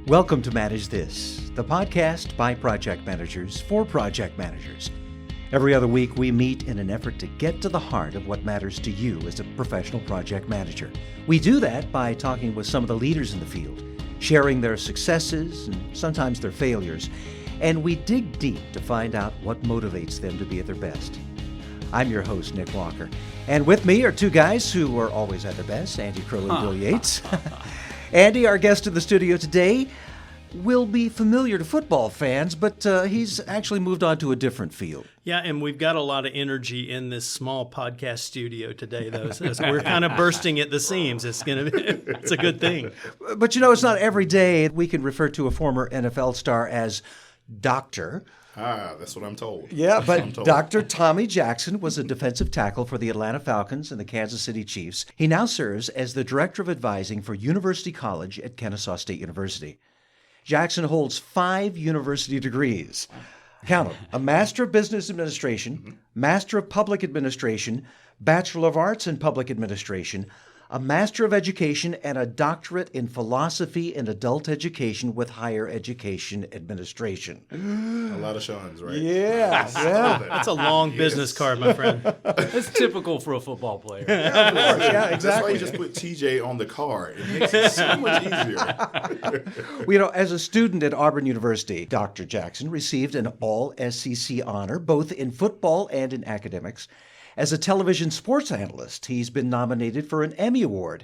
Welcome to Manage This, the podcast by project managers for project managers. Every other week, we meet in an effort to get to the heart of what matters to you as a professional project manager. We do that by talking with some of the leaders in the field, sharing their successes and sometimes their failures, and we dig deep to find out what motivates them to be at their best. I'm your host, Nick Walker, and with me are two guys who are always at their best, Crowe and Bill Yates. Andy, our guest in the studio today, will be familiar to football fans, but he's actually moved on to a different field. Yeah, and we've got a lot of energy in this small podcast studio today, though. So we're kind of bursting at the seams. It's a good thing. But you know, it's not every day we can refer to a former NFL star as Doctor. That's what I'm told. Yeah, but Dr. Tommy Jackson was a defensive tackle for the Atlanta Falcons and the Kansas City Chiefs. He now serves as the Director of Advising for University College at Kennesaw State University. Jackson holds 5 university degrees. Count them: a Master of Business Administration, Master of Public Administration, Bachelor of Arts in Public Administration, a Master of Education, and a Doctorate in Philosophy and Adult Education with Higher Education Administration. A lot of Sean's, right? Yeah. That's a long business card, my friend. It's typical for a football player. Yeah, of course. Yeah, exactly. That's why you just put TJ on the card. It makes it so much easier. Well, you know, as a student at Auburn University, Dr. Jackson received an all-SEC honor, both in football and in academics. As a television sports analyst, he's been nominated for an Emmy Award.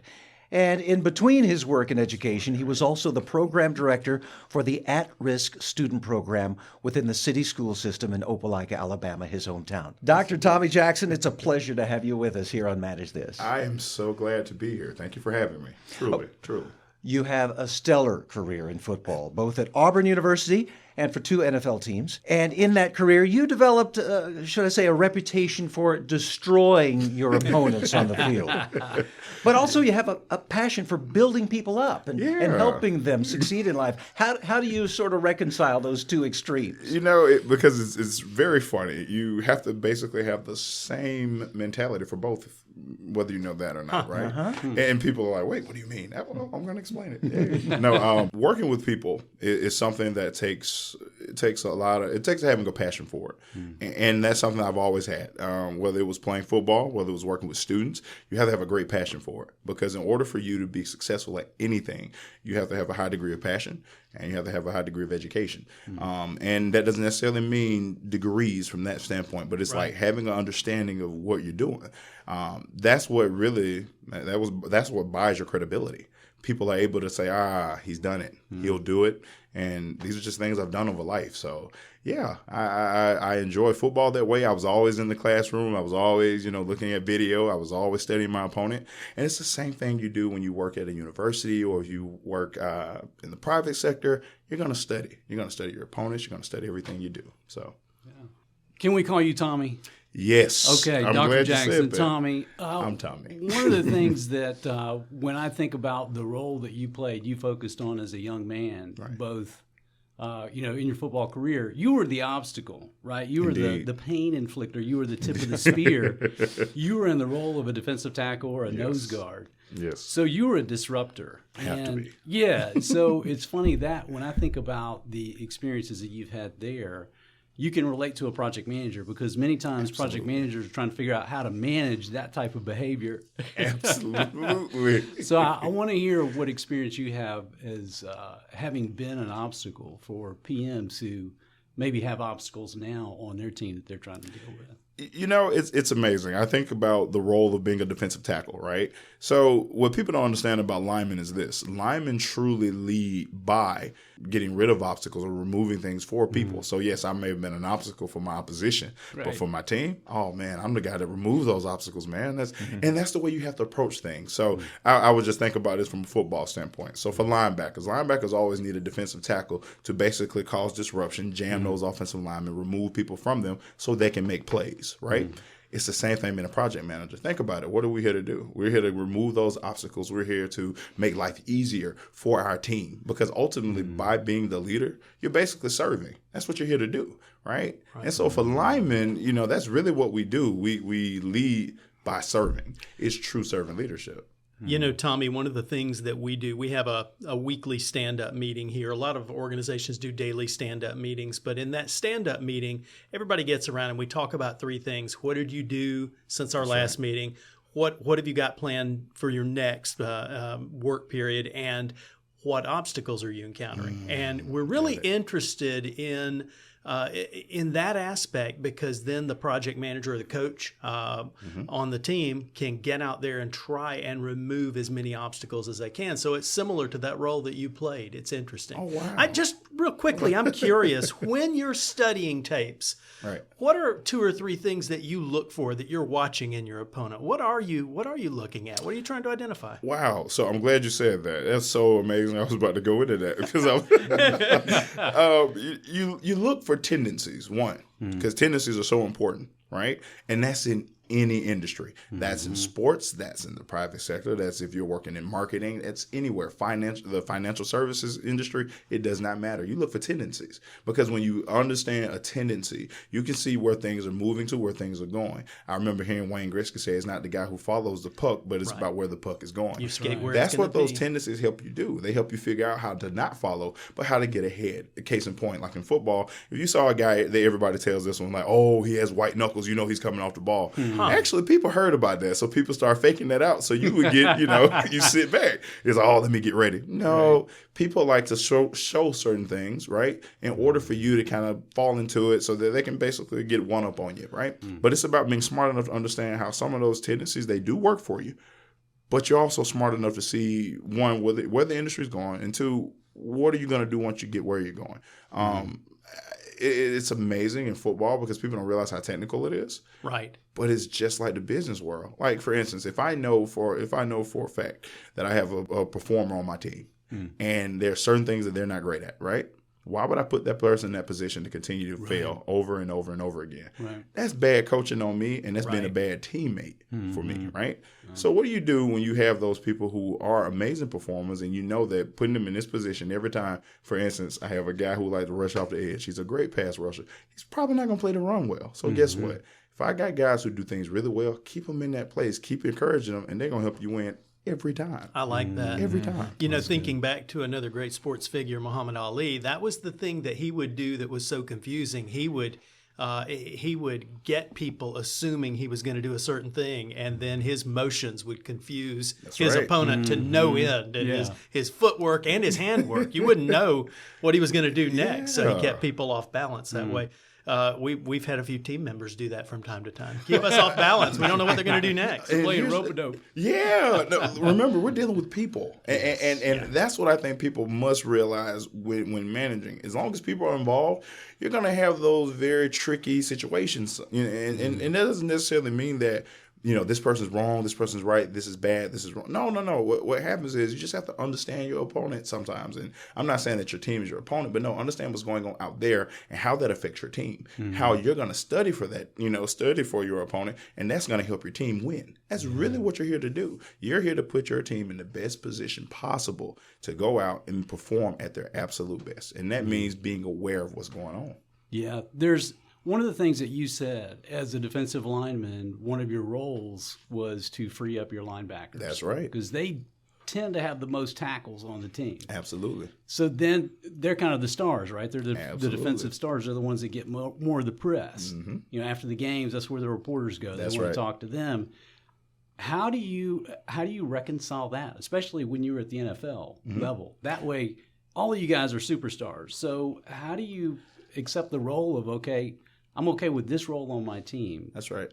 And in between his work in education, he was also the program director for the at-risk student program within the city school system in Opelika, Alabama, his hometown. Dr. Tommy Jackson, it's a pleasure to have you with us here on Manage This. I am so glad to be here. Thank you for having me. Truly. You have a stellar career in football, both at Auburn University and for 2 NFL teams. And in that career, you developed, should I say, a reputation for destroying your opponents on the field. But also you have a passion for building people up and helping them succeed in life. How do you sort of reconcile those two extremes? You know, because it's very funny. You have to basically have the same mentality for both, whether you know that or not, right? And people are like, wait, what do you mean? Well, I'm going to explain it. Yeah. No, working with people is something that takes having a passion for it. And that's something I've always had. Whether it was playing football, whether it was working with students, you have to have a great passion for it. Because in order for you to be successful at anything, you have to have a high degree of passion and you have to have a high degree of education. And that doesn't necessarily mean degrees from that standpoint, but it's like having an understanding of what you're doing. That's what buys your credibility. People are able to say, he's done it. He'll do it. And these are just things I've done over life. So, yeah, I enjoy football that way. I was always in the classroom. I was always, looking at video. I was always studying my opponent. And it's the same thing you do when you work at a university or if you work in the private sector. You're going to study. You're going to study your opponents. You're going to study everything you do. So, Can we call you Tommy? Yes. Okay, I'm Dr. glad Jackson, you said that. Tommy. I'm Tommy. One of the things that when I think about the role that you played, you focused on as a young man, both, in your football career, you were the obstacle, right? You were the pain inflictor. You were the tip of the spear. You were in the role of a defensive tackle or a nose guard. Yes. So you were a disruptor. Have to be. Yeah. So it's funny that when I think about the experiences that you've had there, you can relate to a project manager because many times project managers are trying to figure out how to manage that type of behavior. Absolutely. So I want to hear what experience you have as having been an obstacle for PMs who maybe have obstacles now on their team that they're trying to deal with. You know, it's amazing. I think about the role of being a defensive tackle, right? So what people don't understand about linemen is this. Linemen truly lead by getting rid of obstacles or removing things for people. Mm-hmm. So, yes, I may have been an obstacle for my opposition, but for my team, oh, man, I'm the guy that removes those obstacles, man. And that's the way you have to approach things. So I would just think about this from a football standpoint. So for linebackers always need a defensive tackle to basically cause disruption, jam those offensive linemen, remove people from them so they can make plays, right? It's the same thing being a project manager. Think about it. What are we here to do? We're here to remove those obstacles. We're here to make life easier for our team because ultimately by being the leader, you're basically serving. That's what you're here to do, right? And so for linemen, you know, that's really what we do. We lead by serving. It's true servant leadership. You know, Tommy, one of the things that we do, we have a weekly stand-up meeting here. A lot of organizations do daily stand-up meetings, but in that stand-up meeting, everybody gets around and we talk about three things. What did you do since our last meeting? What have you got planned for your next work period? And what obstacles are you encountering? And we're really interested in that aspect, because then the project manager or the coach on the team can get out there and try and remove as many obstacles as they can. So it's similar to that role that you played. It's interesting. Oh, wow. I just real quickly, I'm curious, when you're studying tapes, Right. what are 2 or 3 things that you look for that you're watching in your opponent? What are you looking at? What are you trying to identify? Wow. So I'm glad you said that. That's so amazing. I was about to go into that because you look for tendencies, one, because tendencies are so important, right? And that's in any industry. That's in sports. That's in the private sector. That's if you're working in marketing. It's anywhere. The financial services industry, it does not matter. You look for tendencies, because when you understand a tendency, you can see where things are moving to, where things are going. I remember hearing Wayne Gretzky say it's not the guy who follows the puck, but it's about where the puck is going. You skate where That's it's gonna what those be. tendencies help you do. They help you figure out how to not follow, but how to get ahead. Case in point, like in football, if you saw a guy, everybody tells this one like, oh, he has white knuckles, you know he's coming off the ball. Actually, people heard about that, so people start faking that out. So you would get, you sit back. It's like, oh, let me get ready. No, people like to show certain things, right, in order for you to kind of fall into it so that they can basically get one up on you, right? But it's about being smart enough to understand how some of those tendencies, they do work for you, but you're also smart enough to see, one, where the industry's going, and two, what are you going to do once you get where you're going? It's amazing in football because people don't realize how technical it is. Right. But it's just like the business world. Like, for instance, if I know for a fact that I have a performer on my team and there are certain things that they're not great at, right? Why would I put that person in that position to continue to fail over and over and over again? Right. That's bad coaching on me, and that's being a bad teammate for me, right? So what do you do when you have those people who are amazing performers and you know that putting them in this position every time? For instance, I have a guy who likes to rush off the edge. He's a great pass rusher. He's probably not going to play the run well. So guess what? If I got guys who do things really well, keep them in that place. Keep encouraging them, and they're going to help you win every time. I like that. Every time. You know, thinking back to another great sports figure, Muhammad Ali, that was the thing that he would do that was so confusing. He would get people assuming he was going to do a certain thing, and then his motions would confuse his opponent to no end, and his footwork and his handwork. You wouldn't know what he was going to do next, so he kept people off balance that way. We've had a few team members do that from time to time. Keep us off balance. We don't know what they're going to do next. Playing rope-a-dope. Yeah. No, remember, we're dealing with people. And that's what I think people must realize when managing. As long as people are involved, you're going to have those very tricky situations. And that doesn't necessarily mean that, this person's wrong, this person's right, this is bad, this is wrong. No. What happens is you just have to understand your opponent sometimes. And I'm not saying that your team is your opponent, but no, understand what's going on out there and how that affects your team. How you're going to study for that, study for your opponent, and that's going to help your team win. That's really what you're here to do. You're here to put your team in the best position possible to go out and perform at their absolute best. And that means being aware of what's going on. Yeah, one of the things that you said as a defensive lineman, one of your roles was to free up your linebackers. That's right. Because they tend to have the most tackles on the team. Absolutely. So then they're kind of the stars, right? They're the defensive stars are the ones that get more of the press. After the games, that's where the reporters go. They want to talk to them. How do you reconcile that, especially when you were at the NFL level? That way, all of you guys are superstars. So how do you accept the role of, okay, I'm okay with this role on my team? That's right.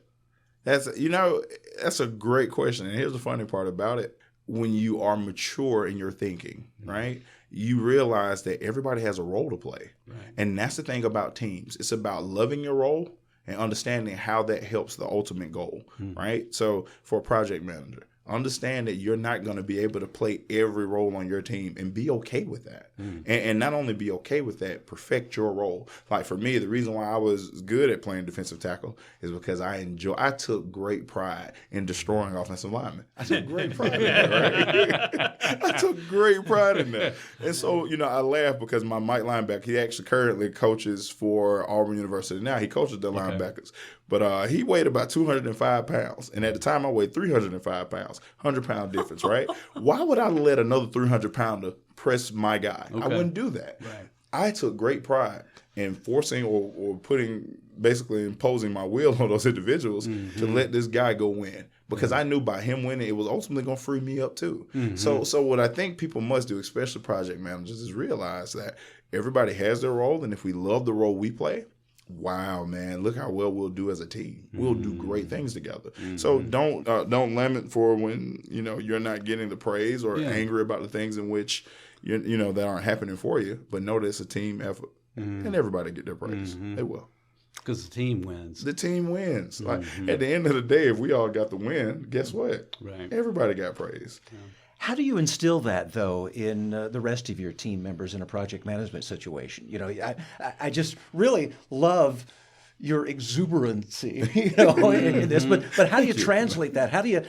That's a great question. And here's the funny part about it. When you are mature in your thinking, right, you realize that everybody has a role to play. Right. And that's the thing about teams. It's about loving your role and understanding how that helps the ultimate goal, right? So for a project manager, understand that you're not going to be able to play every role on your team and be okay with that. And not only be okay with that, perfect your role. Like for me, the reason why I was good at playing defensive tackle is because I took great pride in destroying offensive linemen. I took great pride in that, right? I took great pride in that. And so, I laugh because my Mike linebacker, he actually currently coaches for Auburn University now. He coaches the linebackers. But he weighed about 205 pounds. And at the time, I weighed 305 pounds, 100-pound difference, right? Why would I let another 300-pounder press my guy? I wouldn't do that. Right. I took great pride in forcing or putting, basically imposing my will on those individuals to let this guy go win. Because I knew by him winning, it was ultimately going to free me up too. So what I think people must do, especially project managers, is realize that everybody has their role. And if we love the role we play, wow, man, look how well we'll do as a team. We'll do great things together. So don't lament for when, you're not getting the praise or angry about the things in which, that aren't happening for you. But know that it's a team effort. And everybody get their praise. They will. Because the team wins. The team wins. Like at the end of the day, if we all got the win, guess what? Right. Everybody got praise. Yeah. How do you instill that, though, in the rest of your team members in a project management situation? I just really love your exuberancy, in this. But how do you translate that? How do you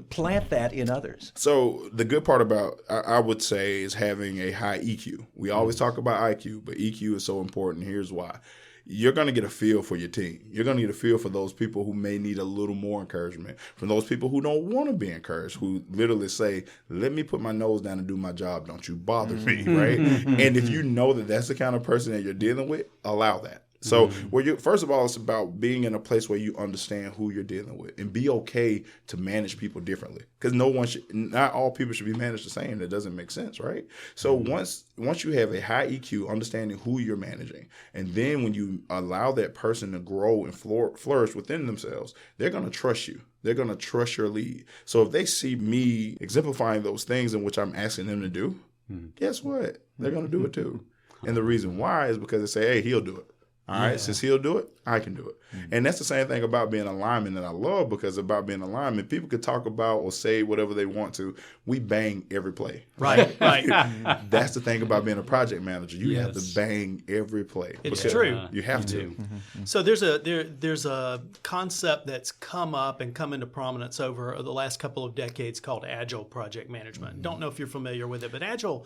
plant that in others? So the good part about, I would say, is having a high EQ. We always talk about IQ, but EQ is so important. Here's why. You're going to get a feel for your team. You're going to get a feel for those people who may need a little more encouragement, from those people who don't want to be encouraged, who literally say, let me put my nose down and do my job. Don't you bother me, right? And if you know that that's the kind of person that you're dealing with, allow that. So first of all, it's about being in a place where you understand who you're dealing with and be okay to manage people differently. Because not all people should be managed the same. That doesn't make sense, right? So once you have a high EQ, understanding who you're managing, and then when you allow that person to grow and flourish within themselves, they're going to trust you. They're going to trust your lead. So if they see me exemplifying those things in which I'm asking them to do, guess what? They're going to do it too. And the reason why is because they say, hey, he'll do it. All right, since he'll do it, I can do it. And that's the same thing about being a lineman that I love, because about being a lineman, people could talk about or say whatever they want to. We bang every play. Right. That's the thing about being a project manager. You have to bang every play. It's true. You have to. So there's a concept that's come up and come into prominence over the last couple of decades called Agile project management. Don't know if you're familiar with it, but Agile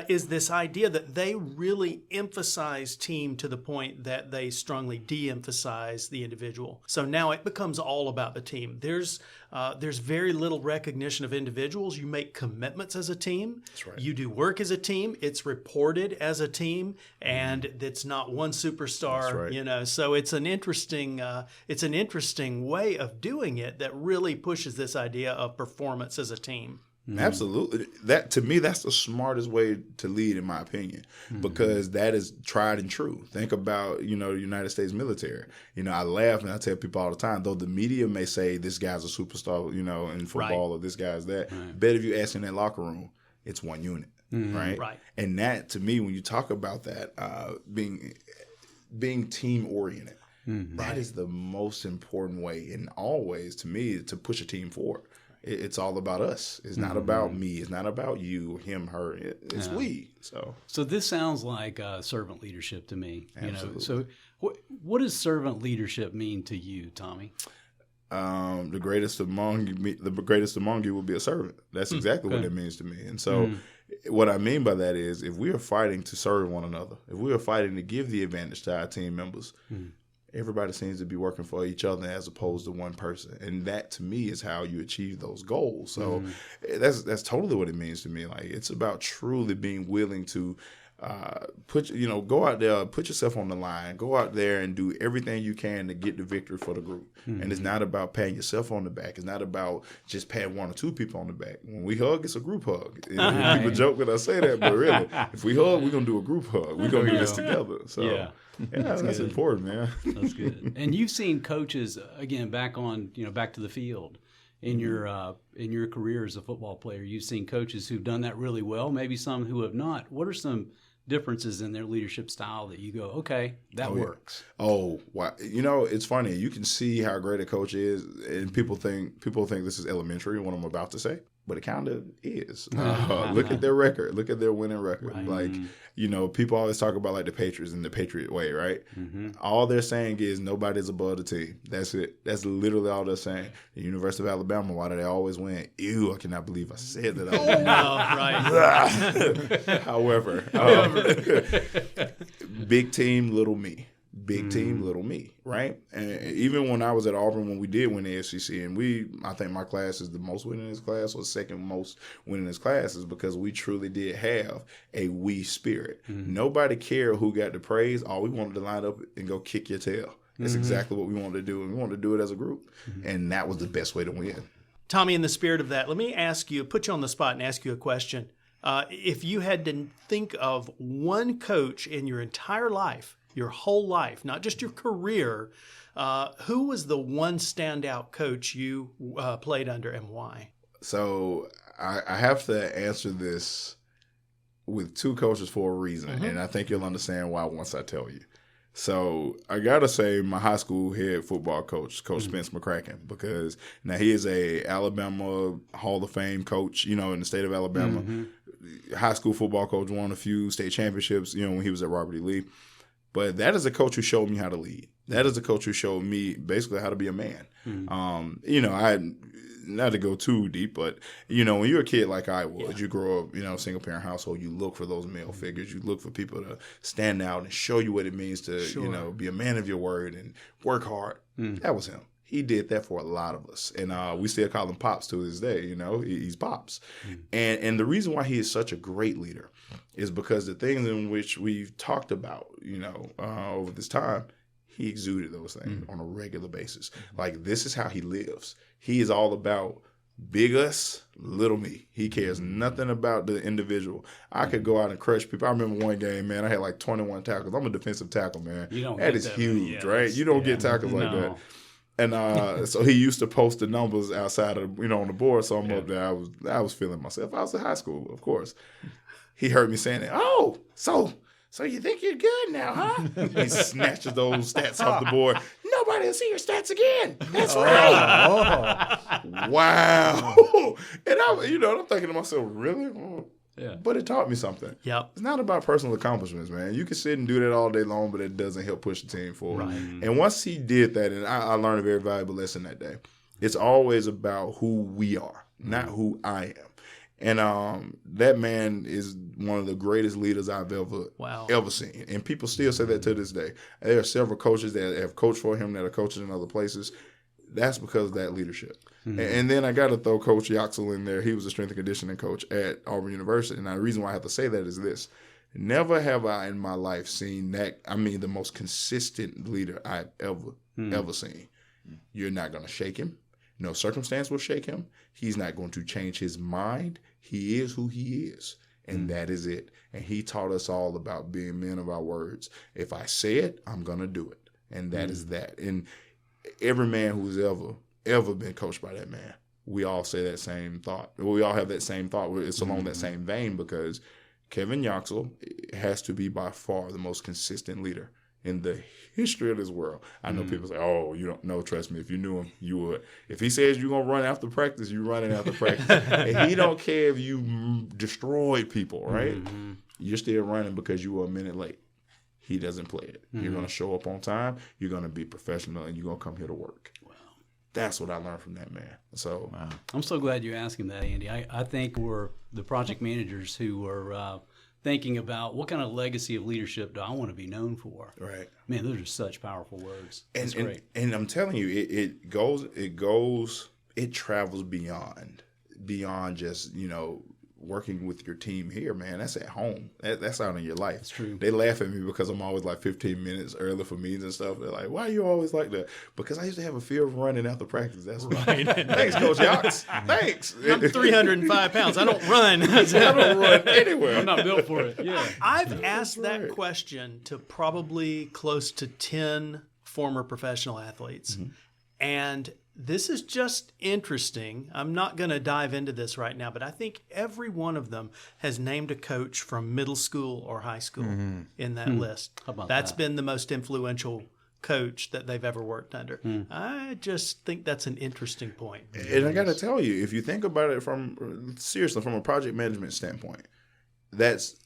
is this idea that they really emphasize team to the point that they strongly de-emphasize the individual. So now it becomes all about the team. There's very little recognition of individuals. You make commitments as a team. That's right. You do work as a team. It's reported as a team, and it's not one superstar. That's right. So it's an interesting way of doing it that really pushes this idea of performance as a team. Absolutely. That, to me, that's the smartest way to lead, in my opinion, because that is tried and true. Think about, the United States military. I laugh and I tell people all the time, though the media may say this guy's a superstar, in football, or this guy's that. Bet if you ask in that locker room, it's one unit, right? Right. And that, to me, when you talk about that, being team oriented, that is the most important way, and always, to me, to push a team forward. It's all about us. It's not about me. It's not about you, him, her. It's we. So this sounds like servant leadership to me. Absolutely. So what does servant leadership mean to you, Tommy? The greatest among you will be a servant. That's exactly what it means to me. And so what I mean by that is, if we are fighting to serve one another, if we are fighting to give the advantage to our team members, everybody seems to be working for each other as opposed to one person. And that, to me, is how you achieve those goals. So that's totally what it means to me. Like, it's about truly being willing to go out there, put yourself on the line, go out there and do everything you can to get the victory for the group. And it's not about patting yourself on the back. It's not about just patting one or two people on the back. When we hug, it's a group hug. People joke when I say that, but really, if we hug, we're going to do a group hug. We're going to do this together. So that's important, man. That's good. And you've seen coaches, again, back to the field. In your career as a football player, you've seen coaches who've done that really well, maybe some who have not. What are some differences in their leadership style that you go, okay, that works? Oh, wow. It's funny. You can see how great a coach is, and people think this is elementary, what I'm about to say, but it kind of is. Look at their record. Look at their winning record. Right. Like, people always talk about like the Patriots and the Patriot way, right? All they're saying is nobody's above the team. That's it. That's literally all they're saying. The University of Alabama, why do they always win? Ew, I cannot believe I said that. Right. However, big team, little me. Big team, little me, right? And even when I was at Auburn, when we did win the SEC, and I think my class is the most winningest class, or second most winningest class, is because we truly did have a we spirit. Nobody cared who got the praise. All we wanted to line up and go kick your tail. That's exactly what we wanted to do, and we wanted to do it as a group, and that was the best way to win. Tommy, in the spirit of that, let me put you on the spot and ask you a question. If you had to think of one coach in your entire life, your whole life, not just your career, who was the one standout coach you played under and why? So I have to answer this with two coaches for a reason, and I think you'll understand why once I tell you. So I got to say my high school head football coach, Coach Spence McCracken, because now he is a Alabama Hall of Fame coach, in the state of Alabama. High school football coach, won a few state championships, when he was at Robert E. Lee. But that is a coach who showed me how to lead. That is a coach who showed me basically how to be a man. I not to go too deep, but when you're a kid like I was, you grow up, single parent household, you look for those male figures. You look for people to stand out and show you what it means to, be a man of your word and work hard. That was him. He did that for a lot of us. And we still call him Pops to this day, he's Pops. And the reason why he is such a great leader is because the things in which we've talked about, over this time, he exuded those things on a regular basis. Like, this is how he lives. He is all about big us, little me. He cares nothing about the individual. I could go out and crush people. I remember one game, man, I had like 21 tackles. I'm a defensive tackle, man. That is huge, right? You don't get tackles like that. And so he used to post the numbers outside of, on the board. So I'm up there. I was feeling myself. I was in high school, of course. He heard me saying it. Oh, so you think you're good now, huh? He snatches those stats off the board. Nobody will see your stats again. That's right. Wow. And I'm thinking to myself, really? Yeah. But it taught me something. Yep. It's not about personal accomplishments, man. You can sit and do that all day long, but it doesn't help push the team forward. Right. And once he did that, and I learned a very valuable lesson that day, it's always about who we are, not who I am. And that man is one of the greatest leaders I've ever seen. And people still say that to this day. There are several coaches that have coached for him that are coaches in other places. That's because of that leadership. And then I got to throw Coach Yaxel in there. He was a strength and conditioning coach at Auburn University. And the reason why I have to say that is this. Never have I in my life seen the most consistent leader I've ever seen. You're not going to shake him. No circumstance will shake him. He's not going to change his mind. He is who he is. And that is it. And he taught us all about being men of our words. If I say it, I'm going to do it. And that is that. And every man who's ever been coached by that man, we all say that same thought. We all have that same thought. It's along that same vein, because Kevin Yaxel has to be by far the most consistent leader in the history of this world. I know people say, oh, you don't know. Trust me, if you knew him, you would. If he says you're going to run after practice, you're running after practice. And he don't care if you destroyed people, right? You're still running because you were a minute late. He doesn't play it. You're going to show up on time. You're going to be professional, and you're going to come here to work. Wow. That's what I learned from that man. So I'm so glad you asked him that, Andy. I think we're the project managers who are thinking about what kind of legacy of leadership do I want to be known for. Right. Man, those are such powerful words. That's great. And I'm telling you, it travels beyond just, working with your team here, man. That's at home. That's out in your life. That's true. They laugh at me because I'm always like 15 minutes early for meetings and stuff. They're like, why are you always like that? Because I used to have a fear of running after practice. That's right. Thanks, Coach Yates. Thanks. I'm 305 pounds. I don't run. I don't run anywhere. I'm not built for it. Yeah. I've asked that question to probably close to 10 former professional athletes. And this is just interesting. I'm not going to dive into this right now, but I think every one of them has named a coach from middle school or high school in that list. How about That's that? been the most influential coach that they've ever worked under. I just think that's an interesting point. And I got to tell you, if you think about it from a project management standpoint, that's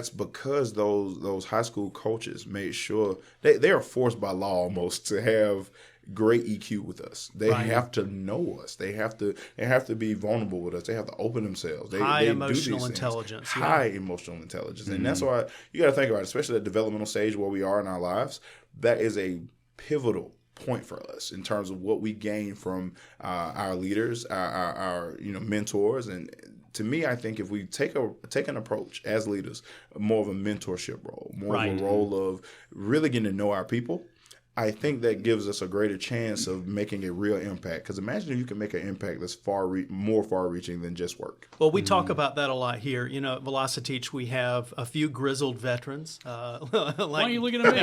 because those high school coaches made sure they are forced by law almost to have great EQ with us. They Right. have to know us. They have to be vulnerable with us. They have to open themselves. High they emotional do these intelligence. things. Yeah. High emotional intelligence. And that's why you got to think about it, especially at the developmental stage where we are in our lives. That is a pivotal point for us in terms of what we gain from our leaders, our mentors. And to me, I think if we take an approach as leaders, more of a mentorship role, more Right. of a role of really getting to know our people, I think that gives us a greater chance of making a real impact. Because imagine if you can make an impact that's more far-reaching than just work. Well, we talk about that a lot here. At Velociteach, we have a few grizzled veterans. Why are you looking at me?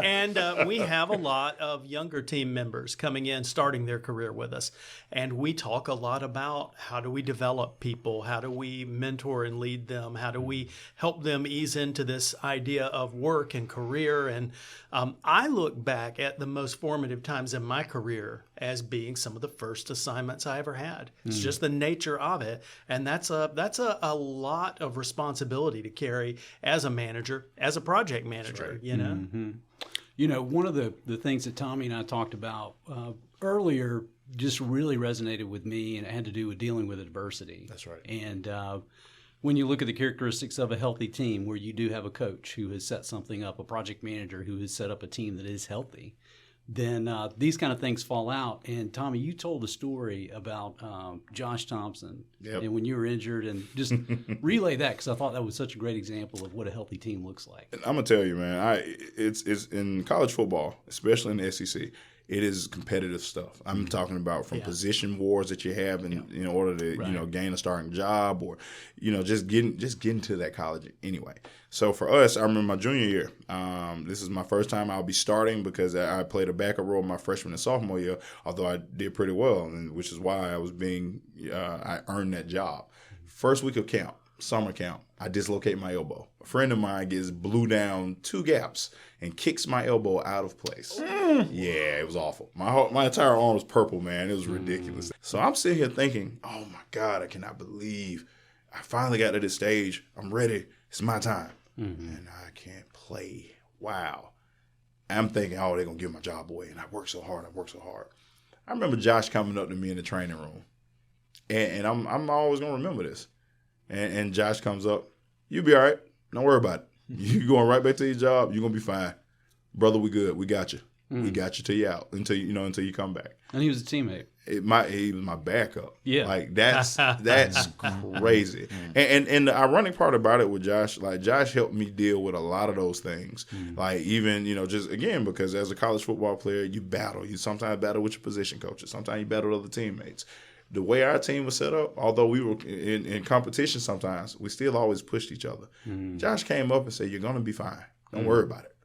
And we have a lot of younger team members coming in, starting their career with us. And we talk a lot about how do we develop people? How do we mentor and lead them? How do we help them ease into this idea of work and career? And I look back at the most formative times in my career as being some of the first assignments I ever had. It's just the nature of it. And that's a lot of responsibility to carry as a manager, as a project manager, One of the things that Tommy and I talked about earlier just really resonated with me, and it had to do with dealing with adversity. That's right. And when you look at the characteristics of a healthy team, where you do have a coach who has set something up, a project manager who has set up a team that is healthy, then these kind of things fall out. And Tommy, you told a story about Josh Thompson and when you were injured, and just relay that, because I thought that was such a great example of what a healthy team looks like. I'm gonna tell you, man. It's in college football, especially in the SEC. It is competitive stuff. I'm talking about from position wars that you have in order to gain a starting job, or just getting to that college anyway. So for us, I remember my junior year. This is my first time I'll be starting, because I played a backup role my freshman and sophomore year, although I did pretty well, and which is why I earned that job. First week of camp, summer camp, I dislocate my elbow. A friend of mine gets blew down 2 gaps and kicks my elbow out of place. Yeah, it was awful. My entire arm was purple, man. It was ridiculous. So I'm sitting here thinking, oh my God, I cannot believe I finally got to this stage. I'm ready. It's my time. And I can't play. Wow. I'm thinking, oh, they're going to give my job away. And I worked so hard. I remember Josh coming up to me in the training room. And I'm always going to remember this. And Josh comes up, "You be all right. Don't worry about it. You going right back to your job. You're going to be fine. Brother, we good. We got you. We got you till you out, until you come back." And he was a teammate. He was my backup. Yeah. Like that's crazy. And the ironic part about it with Josh, like Josh helped me deal with a lot of those things. Like even, just again, because as a college football player, you battle. You sometimes battle with your position coaches. Sometimes you battle with other teammates. The way our team was set up, although we were in competition sometimes, we still always pushed each other. Josh came up and said, "You're going to be fine. Don't worry about it."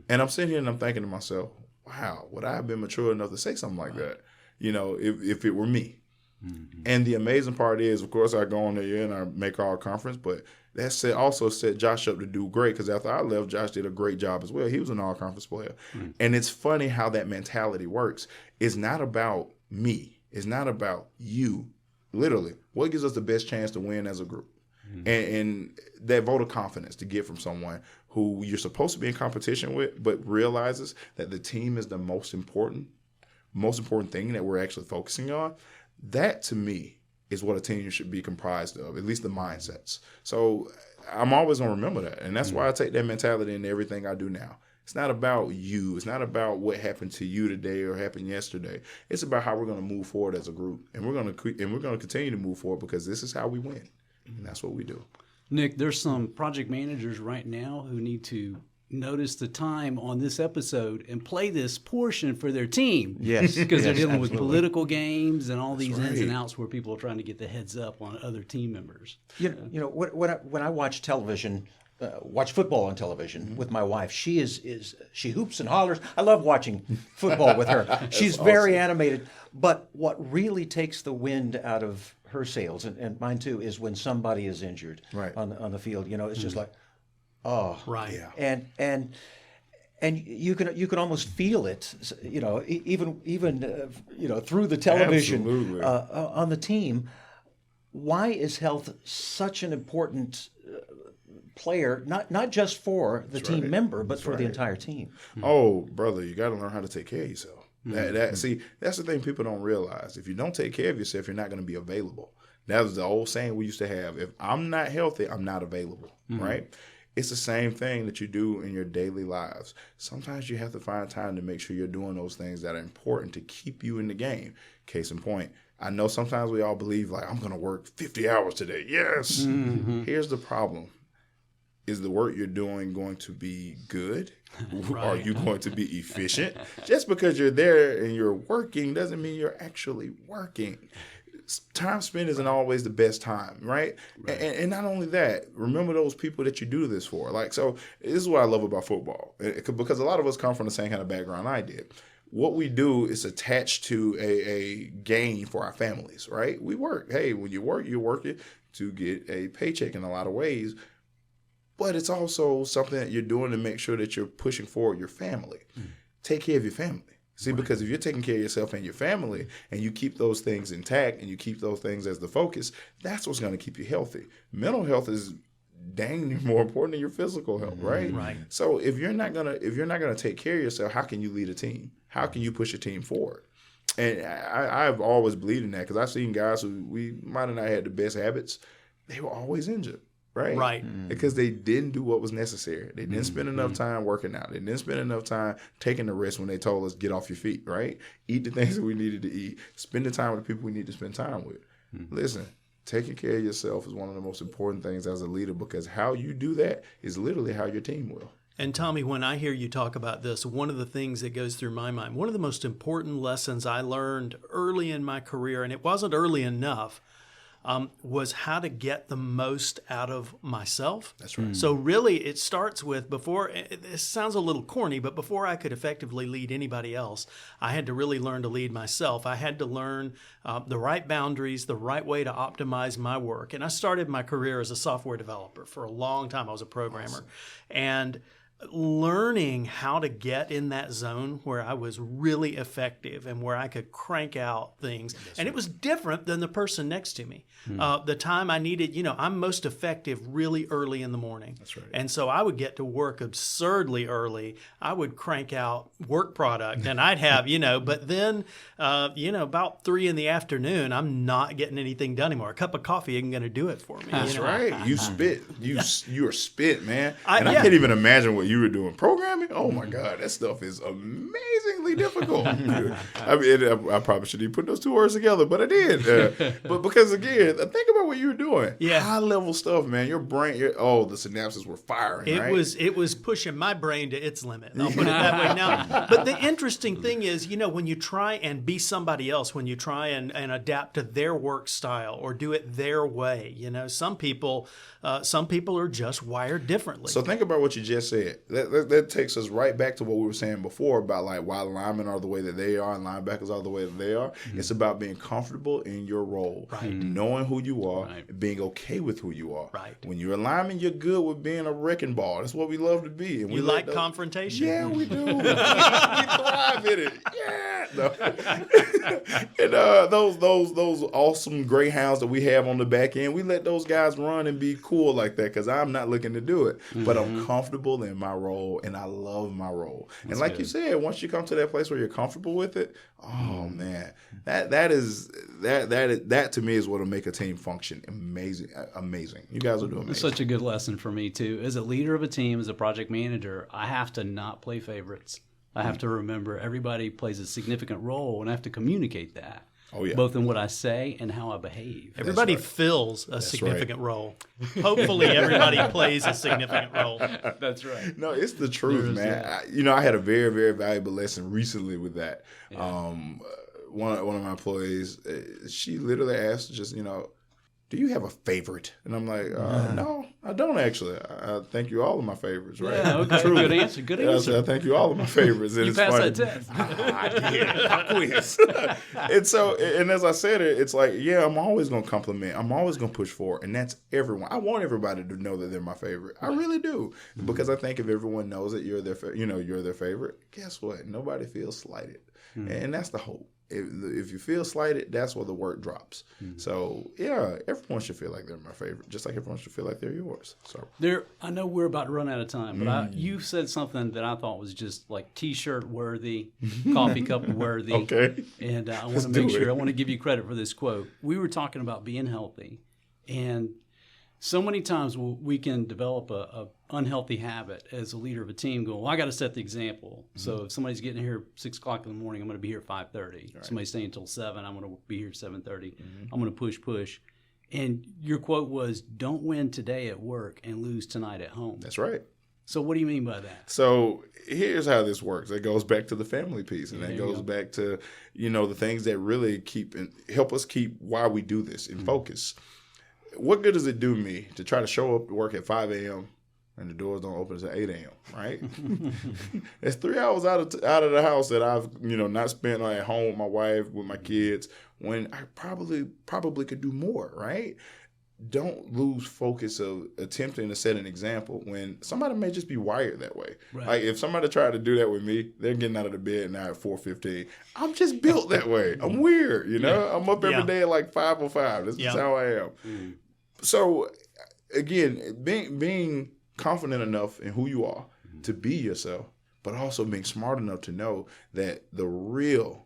And I'm sitting here and I'm thinking to myself, wow, would I have been mature enough to say something like that, if it were me? And the amazing part is, of course, I go on there and I make our conference, but that also set Josh up to do great, because after I left, Josh did a great job as well. He was an all-conference player. And it's funny how that mentality works. It's not about me. It's not about you. Literally, what gives us the best chance to win as a group? And that vote of confidence to get from someone who you're supposed to be in competition with, but realizes that the team is the most important thing that we're actually focusing on. That, to me, is what a team should be comprised of, at least the mindsets. So I'm always going to remember that. And that's why I take that mentality into everything I do now. It's not about you. It's not about what happened to you today or happened yesterday. It's about how we're going to move forward as a group, and we're going to continue to move forward, because this is how we win, and that's what we do. Nick, there's some project managers right now who need to notice the time on this episode and play this portion for their team. Yes, because they're dealing with absolutely. political games and all these ins and right. outs where people are trying to get the heads up on other team members. When I watch television. Watch football on television with my wife. She hoops and hollers. I love watching football with her. She's very animated. But what really takes the wind out of her sails, and mine too, is when somebody is injured on the field. It's just like, oh, Right. Yeah. And you can almost feel it. Even through the television on the team. Why is health such an important player, not just for the team member, but for the entire team? Oh, brother, you got to learn how to take care of yourself. See, that's the thing people don't realize. If you don't take care of yourself, you're not going to be available. That was the old saying we used to have. If I'm not healthy, I'm not available, right? It's the same thing that you do in your daily lives. Sometimes you have to find time to make sure you're doing those things that are important to keep you in the game. Case in point, I know sometimes we all believe like, I'm going to work 50 hours today. Yes. Here's the problem. Is the work you're doing going to be good? Right. Are you going to be efficient? Just because you're there and you're working doesn't mean you're actually working. Time spent isn't always the best time, right? And not only that, remember those people that you do this for. Like, so this is what I love about football, because a lot of us come from the same kind of background I did. What we do is attached to a gain for our families, right? We work. Hey, when you work, you're working to get a paycheck in a lot of ways. But it's also something that you're doing to make sure that you're pushing forward your family. Take care of your family. See, because if you're taking care of yourself and your family and you keep those things intact and you keep those things as the focus, that's what's going to keep you healthy. Mental health is dang near more important than your physical health, right? Right. So if you're not gonna take care of yourself, how can you lead a team? How can you push a team forward? And I've always believed in that, because I've seen guys who we might have not had the best habits. They were always injured. Right. Because they didn't do what was necessary. They didn't spend enough time working out. They didn't spend enough time taking the rest when they told us, get off your feet, right? Eat the things that we needed to eat. Spend the time with the people we need to spend time with. Listen, taking care of yourself is one of the most important things as a leader, because how you do that is literally how your team will. And Tommy, when I hear you talk about this, one of the things that goes through my mind, one of the most important lessons I learned early in my career, and it wasn't early enough, was how to get the most out of myself. That's right. So really, it starts with it sounds a little corny, but before I could effectively lead anybody else, I had to really learn to lead myself. I had to learn the right boundaries, the right way to optimize my work. And I started my career as a software developer. For a long time, I was a programmer. Awesome. And learning how to get in that zone where I was really effective and where I could crank out things. And it was different than the person next to me. The time I needed, I'm most effective really early in the morning. That's right. And so I would get to work absurdly early. I would crank out work product and I'd have, but then, about 3 p.m, I'm not getting anything done anymore. A cup of coffee isn't going to do it for me. That's right. You spit. You're spit, man. I can't even imagine what you were doing. Programming? Oh my God, that stuff is amazingly difficult. I probably shouldn't even put those two words together, but I did. But because again, think about what you were doing. Yeah. High level stuff, man. Your brain, the synapses were firing. It was pushing my brain to its limit. I'll put it that way now. But the interesting thing is, when you try and be somebody else, when you try and adapt to their work style or do it their way, some people are just wired differently. So think about what you just said. That takes us right back to what we were saying before about like why linemen are the way that they are and linebackers are the way that they are. It's about being comfortable in your role, knowing who you are, being okay with who you are. Right. When you're a lineman, you're good with being a wrecking ball. That's what we love to be. And you like confrontation? Yeah, we do. We thrive in it. Yeah. No. And those awesome greyhounds that we have on the back end, we let those guys run and be cool like that, because I'm not looking to do it, but I'm comfortable in my role and I love my role. That's and like good. You said, once you come to that place where you're comfortable with it, oh man, that to me is what'll make a team function amazing. You guys will do amazing. It's such a good lesson for me too. As a leader of a team, as a project manager, I have to not play favorites. I have to remember everybody plays a significant role, and I have to communicate that. Oh, yeah. Both in what I say and how I behave. Everybody fills a significant role. Hopefully everybody plays a significant role. That's right. No, it's the truth, man. I had a very, very valuable lesson recently with that. Yeah. One of my employees, she literally asked do you have a favorite? And I'm like, no, I don't actually. I thank you all of my favorites, right? Yeah, okay. True. Good answer. Good answer. I thank you all of my favorites. And you passed that test. Yeah, quiz. And as I said it's like, I'm always going to compliment. I'm always going to push forward. And that's everyone. I want everybody to know that they're my favorite. I really do. Because I think if everyone knows that you're their favorite, guess what? Nobody feels slighted. And that's the hope. If you feel slighted, that's where the work drops. Mm-hmm. So yeah, everyone should feel like they're my favorite, just like everyone should feel like they're yours. So I know we're about to run out of time, but you said something that I thought was just like T-shirt worthy, coffee cup worthy. Okay. And I want to make sure, I want to give you credit for this quote. We were talking about being healthy, and so many times we can develop a unhealthy habit as a leader of a team going, well, I got to set the example. Mm-hmm. So if somebody's getting here 6 o'clock in the morning, I'm going to be here at 5:30. Right. Somebody's staying until 7, I'm going to be here at 7:30. Mm-hmm. I'm going to push. And your quote was, don't win today at work and lose tonight at home. That's right. So what do you mean by that? So here's how this works. It goes back to the family piece, and that goes back to, the things that really help us keep why we do this in focus. What good does it do me to try to show up to work at 5 a.m. and the doors don't open until 8 a.m., right? It's 3 hours out of the house that I've, not spent at home with my wife, with my kids, when I probably could do more, right? Don't lose focus of attempting to set an example when somebody may just be wired that way. Right. Like if somebody tried to do that with me, they're getting out of the bed now at 4:15. I'm just built that way. I'm weird, I'm up every day at like 5:05. This is how I am. Mm. So again, being confident enough in who you are to be yourself, but also being smart enough to know that the real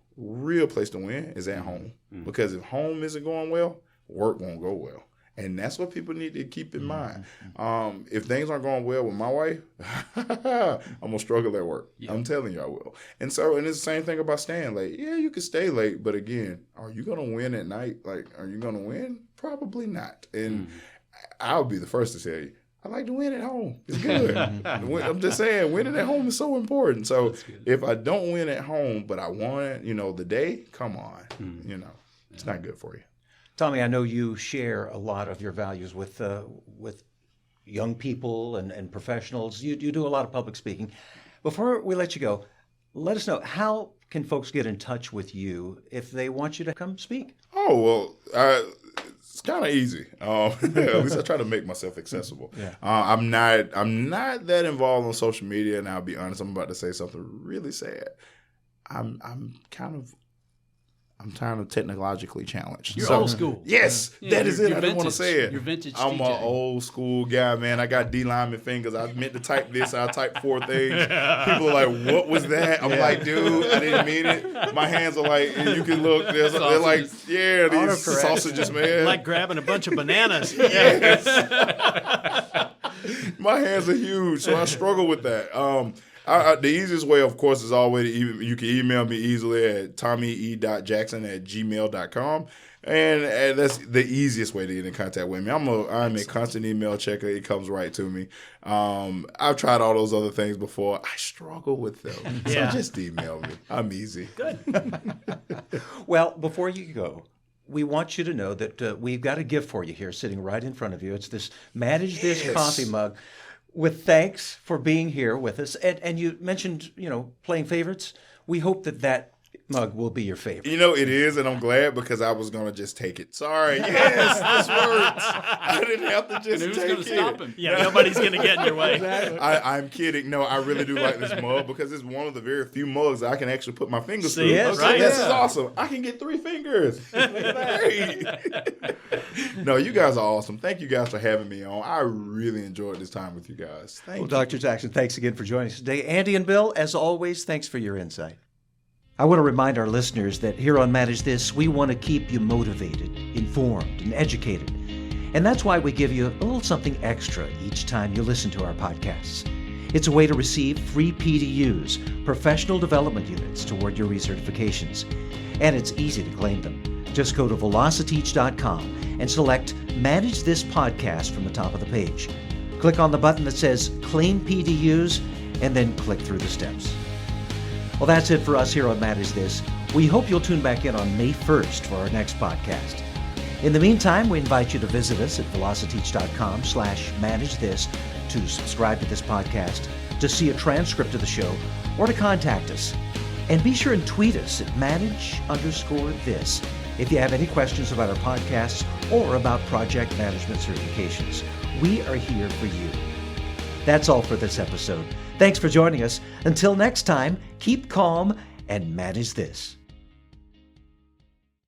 place to win is at home. Because if home isn't going well, work won't go well. And that's what people need to keep in mind. If things aren't going well with my wife, I'm going to struggle at work. Yeah. I'm telling you I will. And it's the same thing about staying late. Yeah, you can stay late, but again, are you going to win at night? Like, are you going to win? Probably not. And I'll be the first to tell you, I like to win at home. It's good. I'm just saying, winning at home is so important. So if I don't win at home, but I won, the day, come on. It's not good for you. Tommy, I know you share a lot of your values with young people and professionals. You do a lot of public speaking. Before we let you go, let us know, how can folks get in touch with you if they want you to come speak? Oh, well, it's kind of easy. At least I try to make myself accessible. Yeah. I'm not that involved on social media, and I'll be honest, I'm about to say something really sad. I'm kind of technologically challenged. You're old school. Yes, that is it. I didn't want to say it. You're vintage I'm DJ. an old school guy, man. I got D-lineman fingers. I meant to type this. I typed 4 things. People are like, what was that? I'm like, dude, I didn't mean it. My hands are like, you can look. They're like, these sausages, man. Like grabbing a bunch of bananas. Yes. My hands are huge, so I struggle with that. The easiest way, of course, is always you can email me easily at tommye.jackson@gmail.com. And that's the easiest way to get in contact with me. I'm a constant email checker. It comes right to me. I've tried all those other things before. I struggle with them. So just email me. I'm easy. Good. Well, before you go, we want you to know that we've got a gift for you here sitting right in front of you. It's this Manage This coffee mug. With thanks for being here with us. And you mentioned, playing favorites. We hope that mug will be your favorite. It is, and I'm glad because I was going to just take it. Sorry. Yes, this works. I didn't have to just take it. Who's going to stop him? Yeah, nobody's going to get in your way. Exactly. I'm kidding. No, I really do like this mug because it's one of the very few mugs I can actually put my fingers through. Yes, right? This is awesome. I can get 3 fingers. Great. No, you guys are awesome. Thank you guys for having me on. I really enjoyed this time with you guys. Thank you. Dr. Jackson, thanks again for joining us today. Andy and Bill, as always, thanks for your insight. I want to remind our listeners that here on Manage This, we want to keep you motivated, informed, and educated. And that's why we give you a little something extra each time you listen to our podcasts. It's a way to receive free PDUs, professional development units, toward your recertifications. And it's easy to claim them. Just go to velociteach.com and select Manage This Podcast from the top of the page. Click on the button that says Claim PDUs, and then click through the steps. Well, that's it for us here on Manage This. We hope you'll tune back in on May 1st for our next podcast. In the meantime, we invite you to visit us at velociteach.com/managethis to subscribe to this podcast, to see a transcript of the show, or to contact us. And be sure and tweet us at manage_this if you have any questions about our podcasts or about project management certifications. We are here for you. That's all for this episode. Thanks for joining us. Until next time, keep calm and manage this.